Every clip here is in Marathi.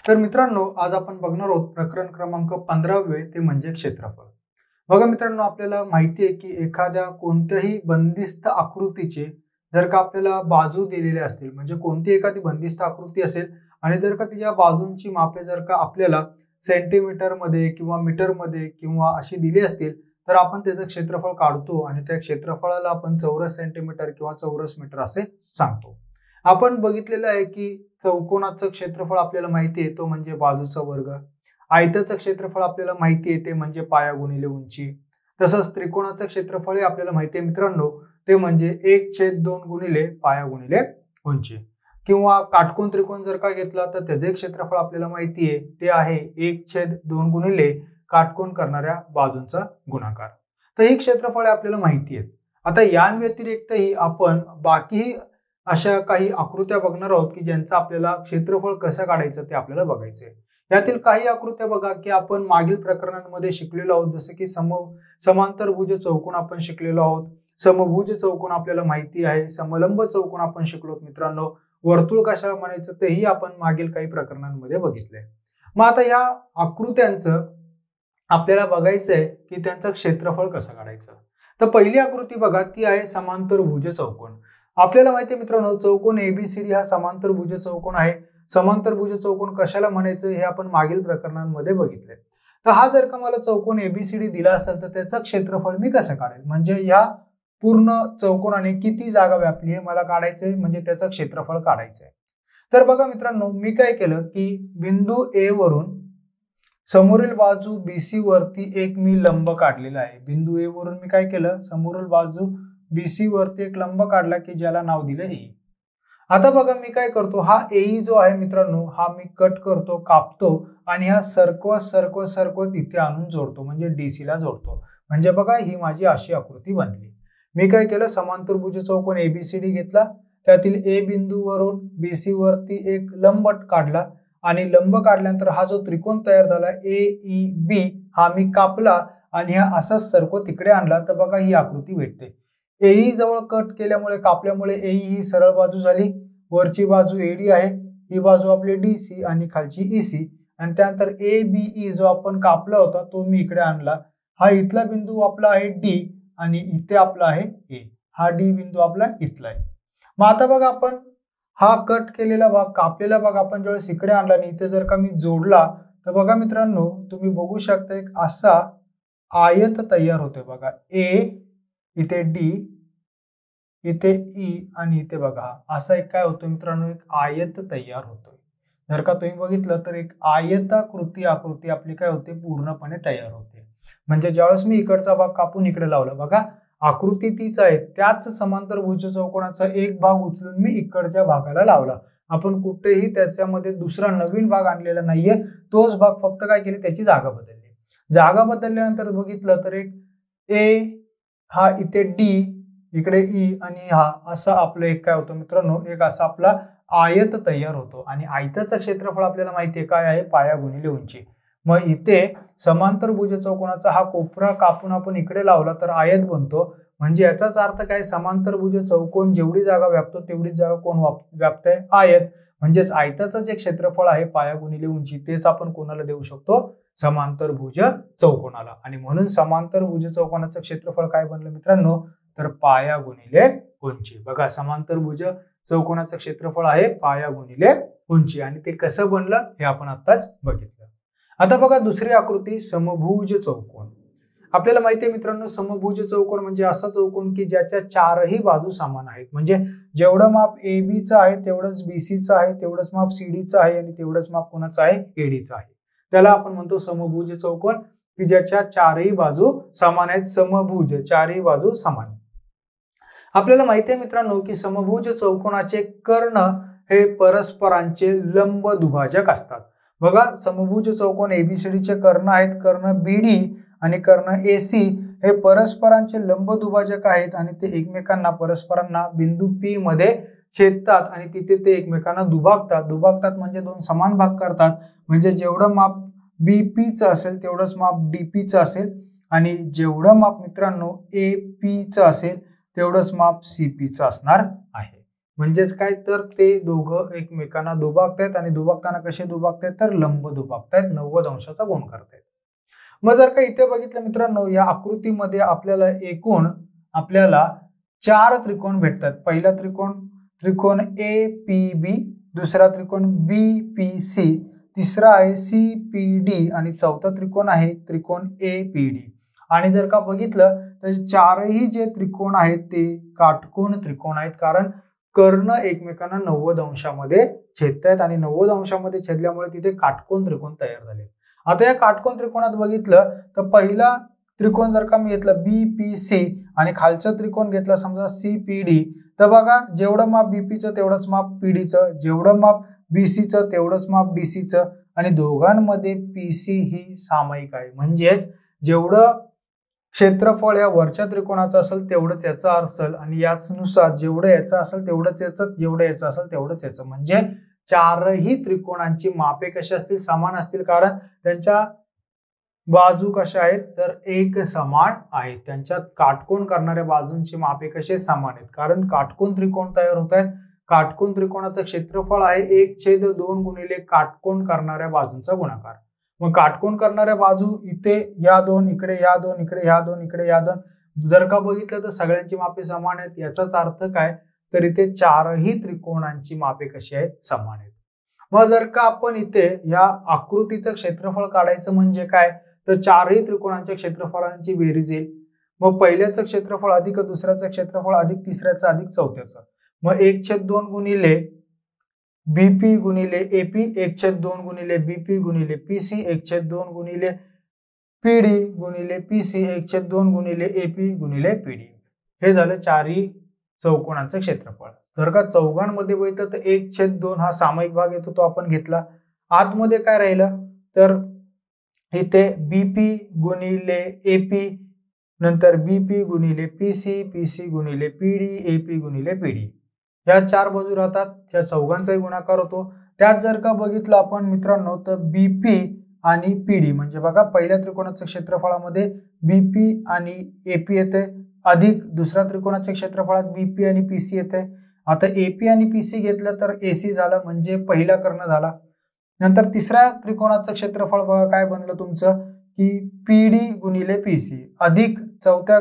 तर मित्रांनो, आज आपण बघणार आहोत प्रकरण क्रमांक 15 ते म्हणजे क्षेत्रफळ. बघा मित्रांनो, आपल्याला माहिती आहे की एखाद्या कोणत्याही बंदिस्त आकृतीचे जर का आपल्याला बाजू दिलेल्या असतील, म्हणजे कोणती एखादी बंदिस्त आकृती असेल आणि जर का तिच्या बाजूंची मापे जर का आपल्याला सेंटीमीटरमध्ये किंवा मीटरमध्ये किंवा अशी दिली असतील, तर आपण त्याचं क्षेत्रफळ काढतो आणि त्या क्षेत्रफळाला आपण चौरस सेंटीमीटर किंवा चौरस मीटर असे सांगतो. आपण बघितलेलं आहे की चौकोनाचं क्षेत्रफळ आपल्याला माहिती आहे, तो म्हणजे बाजूचा वर्ग. आयताचं क्षेत्रफळ आपल्याला माहिती आहे, ते म्हणजे पाया गुणिले उंची. तसंच त्रिकोणाचं क्षेत्रफळ आपल्याला माहिती आहे मित्रांनो, ते म्हणजे 1/2 गुणिले पाया गुणिले उंची. किंवा काटकोन त्रिकोण जर का घेतला तर त्याचे क्षेत्रफळ आपल्याला माहिती आहे, ते आहे 1/2 गुणिले काटकोन करणाऱ्या बाजूंचा गुणाकार. तर ही क्षेत्रफळे आपल्याला माहिती आहेत. आता यांव्यतिरिक्तही आपण बाकी अशा काही आकृत्या बघणार आहोत की ज्यांचं आपल्याला क्षेत्रफळ कसं काढायचं ते आपल्याला बघायचंय. यातील काही आकृत्या बघा की आपण मागील प्रकरणांमध्ये शिकलेलो आहोत, जसं की समांतरभुज चौकोन आपण शिकलेलो आहोत. समभुज चौकोन आपल्याला माहिती आहे. समलंब चौकोन आपण शिकलो मित्रांनो. वर्तुळ कशाला म्हणायचं तेही आपण मागील काही प्रकरणांमध्ये बघितलंय. मग आता या आकृत्यांचं आपल्याला बघायचंय की त्यांचं क्षेत्रफळ कसं काढायचं. तर पहिली आकृती बघा, ती आहे समांतरभुज चौकोन. आपल्याला माहिती आहे मित्रांनो, चौकोन एबीसीडी हा समांतरभुज चौकोन आहे. समांतरभुज चौकोन कशाला म्हणायचं हे आपण मागील प्रकरणांमध्ये बघितले. तर हा जर का मला चौकोन एबीसीडी दिला असेल तर त्याचं क्षेत्रफळ मी कसं काढेल, म्हणजे या पूर्ण चौकोनाने किती जागा व्यापली हे मला काढायचंय, म्हणजे त्याचं क्षेत्रफळ काढायचंय. तर बघा मित्रांनो, मी काय केलं की बिंदू ए वरून समोरील बाजू बीसी वरती एक मी लंब काढलेला आहे. बिंदू ए वरून मी काय केलं, समोरील बाजू बीसी वरती एक लंब काढला की ज्याला नाव दिलं ए. आता बघा मी काय करतो, हा ए जो आहे मित्रांनो, हा मी कट करतो, कापतो आणि हा सरकवत इथे आणून जोडतो, म्हणजे डीसी ला जोडतो. म्हणजे बघा ही माझी अशी आकृती बनली. मी काय केलं, समांतरभुज चौकोन एबीसीडी घेतला, त्यातील ए बिंदूवरून बीसी वरती एक लंब काढला आणि लंब काढल्यानंतर हा जो त्रिकोण तयार झाला ए ई बी, हा मी कापला आणि हा असाच सरकवत तिकडे आणला. तर बघा ही आकृती भेटते. एई जवळ कट केल्यामुळे, कापल्यामुळे एई ही सरळ बाजू झाली. वरची बाजू एडी आहे, ही बाजू आपली डीसी आणि खालची ईसी. आणि त्यानंतर ए बी जो आपण कापला होता तो मी इकडे आणला. हा इथला बिंदू आपला आहे डी आणि इथे आपला आहे ए. हा डी बिंदू आपला इथला आहे. मग आता बघा आपण हा कट केलेला भाग, कापलेला भाग आपण ज्यावेळेस इकडे आणला आणि इथे जर का मी जोडला, तर बघा मित्रांनो, तुम्ही बघू शकता एक असा आयत तयार होतोय. बघा ए, इथे डी, इथे ई आणि इथे बघा असा एक काय होतो मित्रांनो, एक आयत तयार होतोय. जर का तुम्ही बघितलं तर एक आयताकृती आकृती आपली काय होते, पूर्णपणे तयार होते. म्हणजे ज्यावेळेस मी इकडचा भाग कापून इकडे लावला, बघा आकृती तीच आहे. त्याच समांतरभुज चौकोनाचा एक भाग उचलून मी इकडच्या भागाला लावला. आपण कुठेही त्याच्यामध्ये दुसरा नवीन भाग आणलेला नाहीये. तोच भाग फक्त काय केली, त्याची जागा बदलली. जागा बदलल्यानंतर बघितलं तर एक ए, हा इथे डी, इकडे ई आणि हा असा आपलं एक काय होतं मित्रांनो, एक असा आपला आयत तयार होतो. आणि आयताचं क्षेत्रफळ आपल्याला माहिती आहे काय आहे, पाया गुणिले उंची. मग इथे समांतरभुज चौकोनाचा हा कोपरा कापून आपण इकडे लावला तर आयत बनतो. म्हणजे याचाच अर्थ काय, समांतरभुज चौकोन जेवढी जागा व्यापतो तेवढीच जागा कोण व्यापते, आयत. म्हणजेच आयताचं जे क्षेत्रफळ आहे पाया गुणिले उंची, तेच आपण कोणाला देऊ शकतो, समांतरभुज चौकोनाला. आणि म्हणून समांतरभुज चौकोनाचं क्षेत्रफळ काय बनलं मित्रांनो, तर पाया गुणिले उंची. बघा समांतरभुज चौकोनाचं क्षेत्रफळ आहे पाया गुणिले उंची. आणि ते कसं बनलं हे आपण आताच बघितलं. आता बघा दुसरी आकृती, समभुज चौकोन. आपल्याला माहिती आहे मित्रांनो, समभुज चौकोन म्हणजे असा चौकोन की ज्याच्या चारही बाजू समान आहेत. म्हणजे जेवढं माप ए बीचं आहे तेवढंच बीसीचं आहे, तेवढंच माप सीडीचं आहे आणि तेवढंच माप कोणाचं आहे, एडीचं आहे. त्याला आपण म्हणतो समभुज चौकोन, की ज्याच्या चारही बाजू समान आहेत. समभुज, चारही बाजू समान. आपल्याला माहिती आहे मित्रांनो की समभुज चौकोनाचे कर्ण हे परस्परांचे लंब दुभाजक असतात. बघा समभुज चौकोन एबीसीडीचे कर्ण आहेत, कर्ण बीडी आणि कर्ण एसी हे परस्परांचे लंब दुभाजक आहेत आणि ते एकमेकांना, परस्परांना बिंदू पी मध्ये छेदतात आणि तिथे ते एकमेकांना दुभागतात म्हणजे दोन समान भाग करतात. म्हणजे जेवढं माप बीपीचं असेल तेवढंच माप डीपीचं असेल आणि जेवढं माप मित्रांनो एपीचं असेल तेवढंच माप सीपीचं असणार आहे. म्हणजेच काय तर ते दोघं एकमेकांना दुभागतायत आणि दुभागताना कसे दुभागतायत तर लंब दुभागतायत, 90 अंशाचा कोन करतायत. मग जर का इथे बघितलं मित्रांनो, या आकृतीमध्ये आपल्याला 4 त्रिकोण भेटतात. पहिला त्रिकोण APB, दुसरा त्रिकोण BPC, तिसरा आहे CPD आणि चौथा त्रिकोण आहे त्रिकोण APD. आणि जर का बघितलं तर चारही जे त्रिकोण आहेत ते काटकोन त्रिकोण आहेत, कारण कर्ण एकमेकांना 90 अंशामध्ये छेदतायत आणि 90 अंशामध्ये छेदल्यामुळे तिथे काटकोन त्रिकोण तयार झाले. आता या काटकोन त्रिकोणात बघितलं तर पहिला त्रिकोण जर का मी घेतलं BPC आणि खालचा त्रिकोण घेतला समजा CPD, तर बघा जेवढं माप BPचं तेवढंच माप PDचं, जेवढं माप BCचं तेवढंच माप DCचं आणि दोघांमध्ये PC ही सामायिक आहे. म्हणजेच जेवढं क्षेत्रफळ या वरच्या त्रिकोणाचं असेल तेवढंच याचं असेल आणि याचनुसार जेवढं याचं असेल तेवढंच याचं, जेवढं याचं असेल तेवढंच याचं. म्हणजे चारही त्रिकोणांची मापे कशी असतील समान असतील, कारण त्यांच्या बाजू कशा आहेत तर एक समान आहेत. त्यांच्यात काटकोन करणाऱ्या बाजूंची मापे कसे समान आहेत, कारण काटकोन त्रिकोण तयार होत आहेत. काटकोन त्रिकोणाचं क्षेत्रफळ आहे 1/2 गुणिले काटकोन करणाऱ्या बाजूंचा गुणाकार. मग काटकोन करणाऱ्या बाजू इथे या दोन, इकडे या दोन, इकडे ह्या दोन, इकडे या दोन, जर का बघितलं तर सगळ्यांची मापे समान आहेत. याचाच अर्थ काय तर इथे चारही त्रिकोणांची मापे कशी आहेत समान आहेत. मग जर का आपण इथे या आकृतीचं क्षेत्रफळ काढायचं म्हणजे काय तर चारही त्रिकोणांच्या क्षेत्रफळांची बेरीज येईल. मग पहिल्याचं क्षेत्रफळ अधिक दुसऱ्याचं क्षेत्रफळ अधिक तिसऱ्याचं अधिक चौथ्याचं. मग 1/2 गुणिले BP गुणिले AP, 1/2 गुणिले BP गुणिले PC, 1/2 गुणिले PD गुणिले PC, 1/2 गुणिले AP गुणिले PD. हे झालं चारही चौकोनाचं क्षेत्रफळ. जर का चौघांमध्ये बघितलं तर 1/2 हा सामायिक भाग येतो, तो आपण घेतला. आतमध्ये काय राहिलं तर इथे BP गुणिले AP, नंतर BP गुणिले PC, PC गुणिले PD, AP गुणिले PD. या चार बाजू राहतात, त्या चौघांचाही गुणाकार होतो. त्यात जर का बघितलं आपण मित्रांनो तर BP आणि PD म्हणजे बघा पहिल्या त्रिकोणाच्या क्षेत्रफळामध्ये BP आणि AP येते, अधिक दुसऱ्या त्रिकोणाच्या क्षेत्रफळात BP आणि PC येते. आता AP आणि PC घेतलं तर AC झालं, म्हणजे पहिला कर्ण झाला. नंतर तिसऱ्या त्रिकोणाचं क्षेत्रफळ बघा काय बनलं तुमचं की PD गुणिले PC, अधिक चौथ्या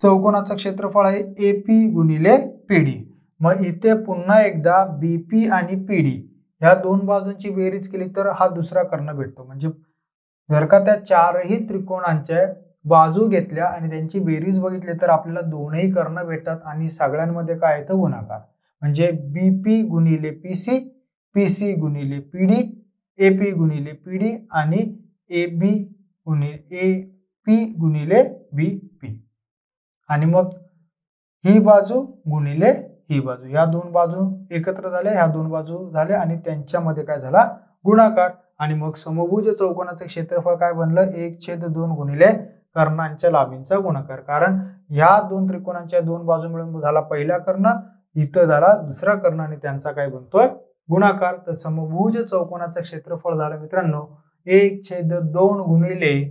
चौकोनाचं क्षेत्रफळ आहे AP गुणिले PD. मग इथे पुन्हा एकदा BP आणि PD या दोन बाजूंची बेरीज केली तर हा दुसरा कर्ण भेटतो. म्हणजे जर का त्या चारही त्रिकोणांच्या बाजू घेतल्या आणि त्यांची बेरीज बघितली तर आपल्याला दोनही कर्ण भेटतात आणि सगळ्यांमध्ये काय येतं गुणाकार. म्हणजे BP गुणिले PC, PC गुणिले PD, AP गुणिले PD आणि AB गुणिले BP. आणि मग ही बाजू गुणिले ही बाजू, या दोन बाजू एकत्र झाल्या, ह्या दोन बाजू झाल्या आणि त्यांच्यामध्ये काय झाला गुणाकार. आणि मग समभुज चौकोनाचं क्षेत्रफळ काय बनलं 1/2 गुणिले कर्णांच्या लांबींचा गुणाकार, कारण ह्या दोन त्रिकोणांच्या दोन बाजू मिळून झाला पहिला कर्ण, इथं झाला दुसरा कर्ण आणि त्यांचा काय बनतोय गुणाकार. तर समभुज चौकोनाचं क्षेत्रफळ झालं मित्रांनो 1/2 गुणिले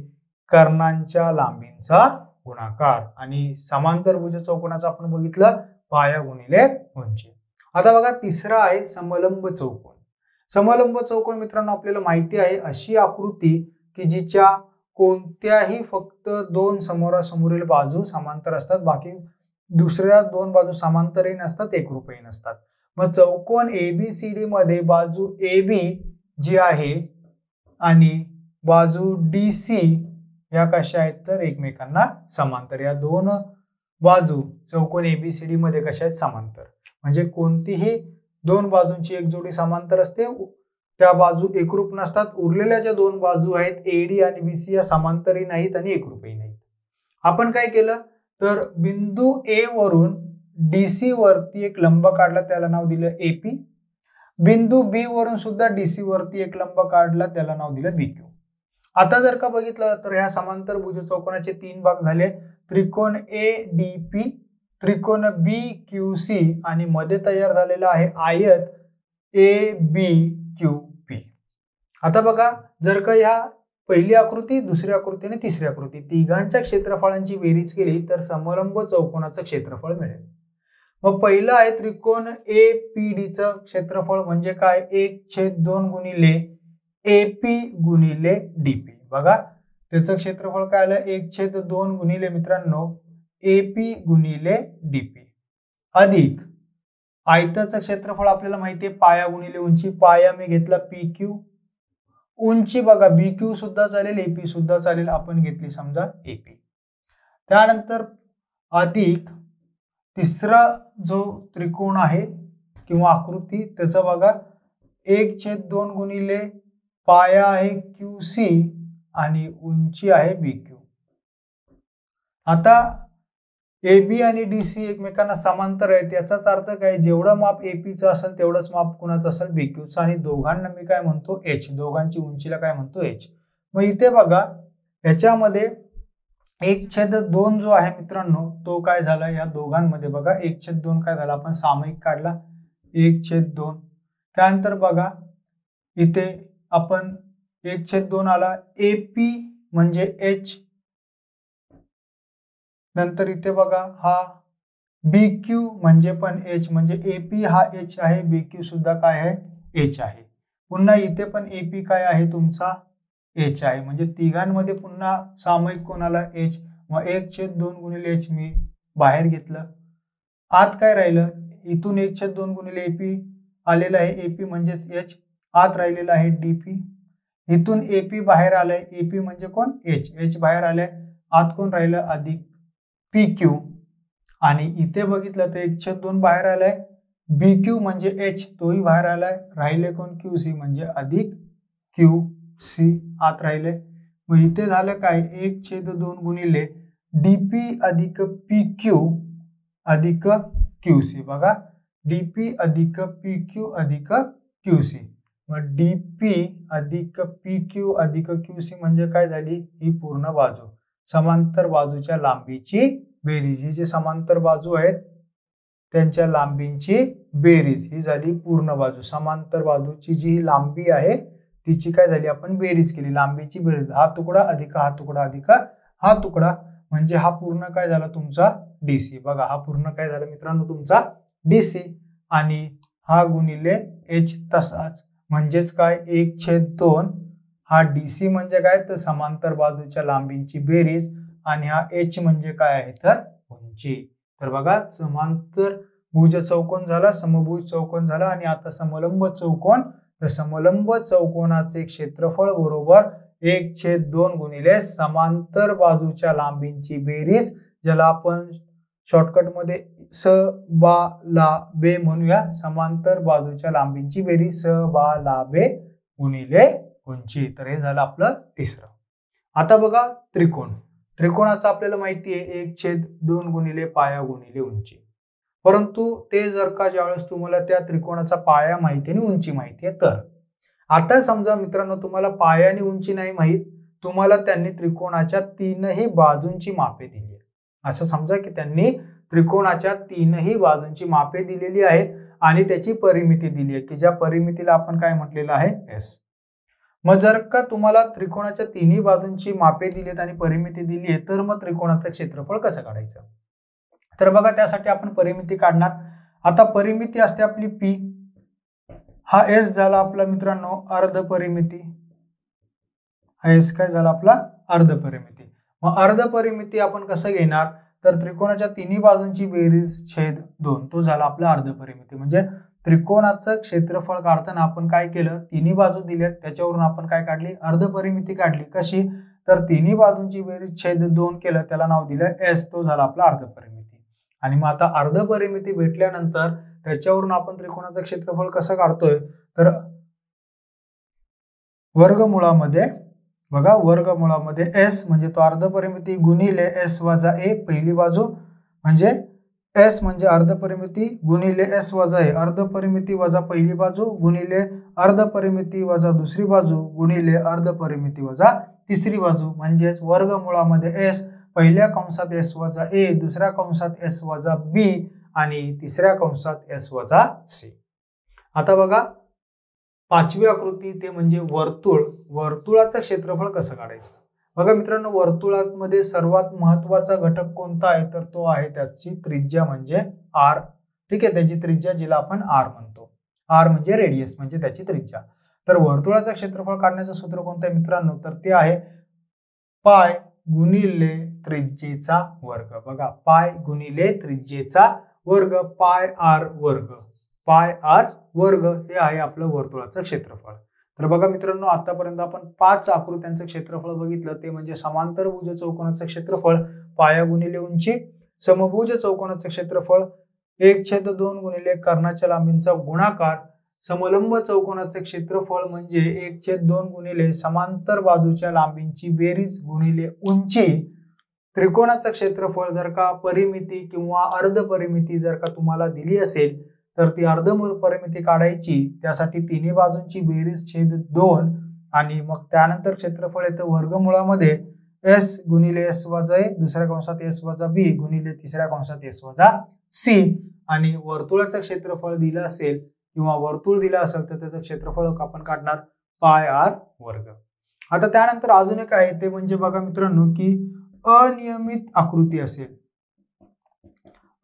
कर्णांच्या लांबींचा गुणाकार. आणि समांतर भुज चौकोनाचं आपण बघितलं पाया गुणिले उंची. आता बघा तिसरा आहे समलंब चौकोन. समलंब चौकोन मित्रांनो आपल्याला माहिती आहे अशी आकृती की जिच्या कोणत्याही फक्त दोन समोरासमोरील बाजू समांतर असतात, बाकी दुसऱ्या दोन बाजू समांतरही नसतात, एकरूपही नसतात. मग चौकोन ABCD मध्ये बाजू AB जी आहे आणि बाजू DC या कशा आहेत तर एकमेकांना समांतर. या दोन बाजू चौकोन ABCD मध्ये कशा आहेत समांतर. म्हणजे कोणतीही दोन बाजूंची एक जोडी समांतर असते, त्या बाजू एकरूप नसतात. उरलेल्या ज्या दोन बाजू आहेत AD आणि BC या समांतरही नाहीत आणि एकरूपही नाहीत. आपण काय केलं तर बिंदू A वरून DC वरती एक लंब काढला, त्याला नाव दिलं AP. बिंदू B वरून सुद्धा DC वरती एक लंब काढला, त्याला नाव दिलं BQ. आता जर का बघितलं तर ह्या समांतर भुज चौकोनाचे तीन भाग झाले, त्रिकोण ADP, त्रिकोण BQC आणि मध्ये तयार झालेला आहे आयत ABQP. आता बघा जर का ह्या पहिली आकृती, दुसरी आकृती आणि तिसरी आकृती तिघांच्या क्षेत्रफळांची बेरीज केली तर समलंब चौकोनाचं क्षेत्रफळ मिळेल. मग पहिलं आहे त्रिकोण APDचं क्षेत्रफळ म्हणजे काय 1/2 गुणिले AP गुणिले DP. बघा त्याचं क्षेत्रफळ काय आलं 1/2 गुणिले मित्रांनो AP गुणिले DP अधिक आयताचं क्षेत्रफळ आपल्याला माहिती आहे पाया गुणिले उंची. पाया मी घेतला PQ, उंची बघा BQ सुद्धा चालेल AP सुद्धा चालेल, आपण घेतली समजा AP. त्यानंतर अधिक तिसरा जो त्रिकोण आहे किंवा आकृती त्याचं बघा 1/2 गुणिले पाया आहे QC आणि उंची आहे BQ. आता AB आणि DC एकमेकांना समांतर आहेत, याचाच अर्थ काय जेवढं माप APचं असेल तेवढंच माप कुणाचं असेल BQचं आणि दोघांना मी काय म्हणतो H, दोघांची उंचीला काय म्हणतो H. मग इथे बघा याच्यामध्ये 1/2 जो आहे मित्रांनो तो काय झाला या दोघांमध्ये बघा 1/2 काय झाला आपण सामायिक काढला 1/2. त्यानंतर बघा इथे आपण 1/2 आला AP म्हणजे H. नंतर इथे बघा हा BQ म्हणजे पण H म्हणजे AP हा H आहे, BQ सुद्धा काय आहे H आहे. पुन्हा इथे पण AP काय आहे तुमचा H आहे, म्हणजे तिघांमध्ये पुन्हा सामायिक कोणाला H. मग 1/2 गुणिले H मी बाहेर घेतलं. आत काय राहिलं इथून 1/2 गुणिले AP आलेलं आहे, AP म्हणजेच H. आत राहिलेला आहे DP. इथून AP बाहेर आलंय, AP म्हणजे कोण H, H बाहेर आलंय. आत कोण राहिलं अधिक PQ आणि इथे बघितलं तर 1/2 बाहेर आलाय, BQ म्हणजे H तोही बाहेर आलाय. राहिले कोण QC म्हणजे अधिक QC आत राहिले. मग इथे झालं काय 1/2 गुणिले DP अधिक PQ अधिक QC. बघा DP अधिक PQ अधिक QC. मग DP अधिक PQ अधिक QC म्हणजे काय झाली ही पूर्ण बाजू, समांतर बाजूच्या लांबीची बेरीज. ही जी समांतर बाजू आहेत त्यांच्या लांबींची बेरीज ही झाली पूर्ण बाजू. समांतर बाजूची जी लांबी आहे तिची काय झाली आपण बेरीज केली, लांबीची बेरीज. हा तुकडा अधिक हा तुकडा अधिक हा तुकडा म्हणजे हा पूर्ण काय झाला तुमचा DC. बघा हा पूर्ण काय झाला मित्रांनो तुमचा DC आणि हा गुणिले H तसाच म्हणजेच काय 1/2 हा DC म्हणजे काय तर समांतर बाजूच्या लांबींची बेरीज आणि हा H म्हणजे काय आहे तर उंची. तर बघा समांतर भुज चौकोन झाला, समभुज चौकोन झाला आणि आता समलंब चौकोन. तर समलंब चौकोनाचे क्षेत्रफळ बरोबर 1/2 गुणिले समांतर बाजूच्या लांबींची बेरीज, ज्याला आपण शॉर्टकट मध्ये स बा ला बे म्हणूया. समांतर बाजूच्या लांबींची बेरीज स बा ला बे गुणिले उंची. तर हे झालं आपलं तिसरं. आता बघा त्रिकोण. त्रिकोणाचं आपल्याला माहिती आहे 1/2 गुणिले पाया गुणिले उंची. परंतु ते जर का ज्यावेळेस तुम्हाला त्या त्रिकोणाचा पाया माहिती आणि उंची माहिती आहे तर आता समजा मित्रांनो तुम्हाला पाया आणि उंची नाही माहित, तुम्हाला त्यांनी त्रिकोणाच्या तीनही बाजूंची मापे दिली आहेत. असं समजा की त्यांनी त्रिकोणाच्या तीनही बाजूंची मापे दिलेली आहेत आणि त्याची परिमिती दिली आहे की ज्या परिमितीला आपण काय म्हटलेलं आहे S. मग जर का तुम्हाला त्रिकोणाच्या तिन्ही बाजूंची मापे दिलीत आणि परिमिती दिली आहे तर मग त्रिकोणाचं क्षेत्रफळ कसं काढायचं. तर बघा त्यासाठी आपण परिमिती काढणार. आता परिमिती असते आपली P, हा S झाला आपला मित्रांनो अर्ध परिमिती. हा S काय झाला आपला अर्ध परिमिती. मग अर्ध परिमिती आपण कसं घेणार तर त्रिकोणाच्या तिन्ही बाजूंची बेरीज छेद 2 तो झाला आपला अर्ध परिमिती. म्हणजे त्रिकोणाचं क्षेत्रफळ काढताना आपण काय केलं तिन्ही बाजू दिल्यात त्याच्यावरून आपण काय काढली अर्ध परिमिती काढली. कशी तर तिन्ही बाजूंची बेरीज छेद 2 केलं त्याला नाव दिलं S, तो झाला आपला अर्ध परिमिती. आणि मग आता अर्ध परिमिती भेटल्यानंतर त्याच्यावरून आपण त्रिकोणाचं क्षेत्रफळ कसं काढतोय तर वर्गमुळामध्ये बघा वर्गमुळामध्ये S म्हणजे तो अर्ध परिमिती गुणिले S वजा A पहिली बाजू म्हणजे S म्हणजे अर्ध परिमिती गुणिले S वजा A अर्ध परिमिती वजा पहिली बाजू गुणिले अर्ध परिमिती वजा दुसरी बाजू गुणिले अर्ध परिमिती वजा तिसरी बाजू म्हणजेच वर्गमुळामध्ये S पहिल्या कंसात S वजा A दुसऱ्या कंसात S वजा B आणि तिसऱ्या कंसात S वजा C. आता बघा पाचवी आकृती ते म्हणजे वर्तुळ. वर्तुळाचं क्षेत्रफळ कसं काढायचं. बघा मित्रांनो वर्तुळामध्ये सर्वात महत्वाचा घटक कोणता आहे तर तो आहे त्याची त्रिज्या म्हणजे R. ठीक आहे, त्याची त्रिज्या जिला आपण आर म्हणतो. आर म्हणजे रेडियस, म्हणजे त्याची त्रिज्या. तर वर्तुळाचं क्षेत्रफळ काढण्याचं सूत्र कोणतं आहे मित्रांनो, तर ते आहे पाय गुणिले त्रिज्येचा वर्ग. बघा, पाय गुणिले त्रिज्येचा वर्ग, पाय आर वर्ग. पाय आर वर्ग हे आहे आपलं वर्तुळाचं क्षेत्रफळ. तर बघा मित्रांनो, आतापर्यंत आपण 5 आकृत्यांचं क्षेत्रफळ बघितलं. ते म्हणजे समांतरभुज चौकोनाचं क्षेत्रफळ पाया गुणिले उंची, समभुज चौकोनाचं क्षेत्रफळ 1/2 गुणिले कर्णाच्या लांबींचा गुणाकार, समलंब चौकोनाचे क्षेत्रफळ म्हणजे 1/2 गुणिले समांतर बाजूच्या लांबींची बेरीज गुणिले उंची, त्रिकोणाचं क्षेत्रफळ जर का परिमिती किंवा अर्धपरिमिती जर का तुम्हाला दिली असेल तर ती अर्धपरिमिती काढायची, त्यासाठी तिन्ही बाजूंची बेरीज छेद 2 आणि मग त्यानंतर क्षेत्रफळ येतं वर्गमुळामध्ये s गुणिले s वजा a दुसऱ्या कंसात s वजा b गुणिले तिसऱ्या कंसात s वजा c, आणि वर्तुळाचं क्षेत्रफळ दिलं असेल किंवा वर्तुळ दिलं असेल तर त्याचं क्षेत्रफळ आपण काढणार पाय आर वर्ग. आता त्यानंतर अजून एक आहे ते म्हणजे बघा मित्रांनो की अनियमित आकृती असेल.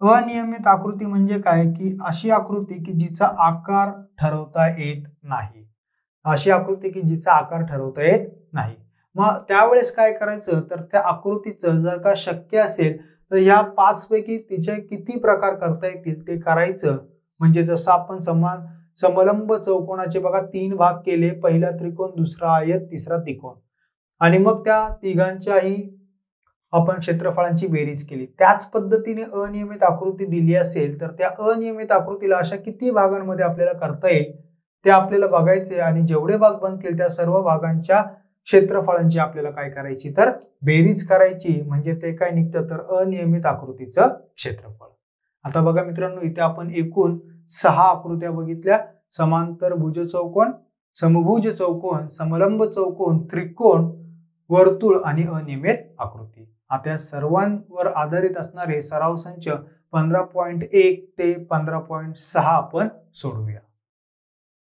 अनियमित आकृती म्हणजे काय की अशी आकृती की जिचा आकार ठरवता येत नाही. अशी आकृती की जिचा आकार ठरवता येत नाही. मग त्यावेळेस काय करायचं, तर त्या आकृतीचं जर का शक्य असेल तर ह्या 5 पैकी तिचे किती प्रकार करता येतील ते करायचं. म्हणजे जसं आपण समलंब चौकोनाचे बघा 3 भाग केले, पहिला त्रिकोण, दुसरा आयत, तिसरा त्रिकोण, आणि मग त्या तिघांच्याही आपण क्षेत्रफळांची बेरीज केली. त्याच पद्धतीने अनियमित आकृती दिली असेल तर त्या अनियमित आकृतीला अशा किती भागांमध्ये आपल्याला करता येईल ते आपल्याला बघायचे, आणि जेवढे भाग बनतील त्या सर्व भागांच्या क्षेत्रफळांची आपल्याला काय करायची, तर बेरीज करायची. म्हणजे ते काय निघतं, तर अनियमित आकृतीचं क्षेत्रफळ. आता बघा मित्रांनो, इथे आपण एकूण 6 आकृत्या बघितल्या: समांतर भुज चौकोन, समभुज चौकोन, समलंब चौकोन, त्रिकोण, वर्तुळ आणि अनियमित आकृती. आता या सर्वांवर आधारित असणारे सराव संच 15.1 ते 15.6 आपण सोडवूया.